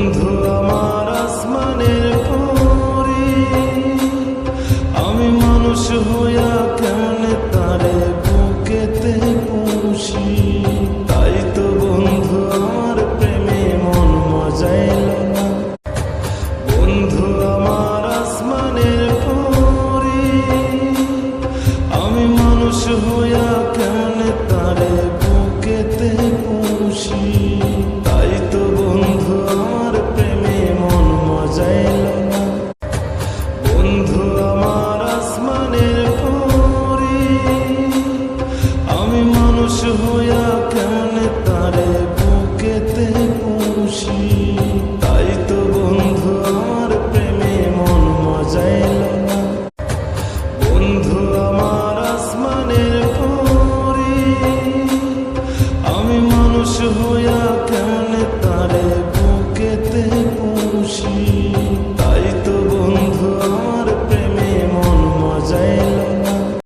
বন্ধু আমার আসমানের পরি, আমি মানুষ হইয়া কেমনে তারে বুকেতে পুষি। তাই তো বন্ধু আমার প্রেমে মন মজাইল না। বন্ধু আমার আসমানের পরি, আমি মানুষ হইয়া কেমনে তারে বুকেতে পুষি। তাই তো বন্ধু আমার প্রেমে মন মজাইল না। বন্ধু আমার আসমানের পরি, আমি মানুষ হইয়া কেমনে তারে বুকেতে পুষি। তাই তো বন্ধু আমার প্রেমে মন মজাইল না। বন্ধু আমার আসমানের পরি, আমি মানুষ হইয়া কেমনে তারে বুকেতে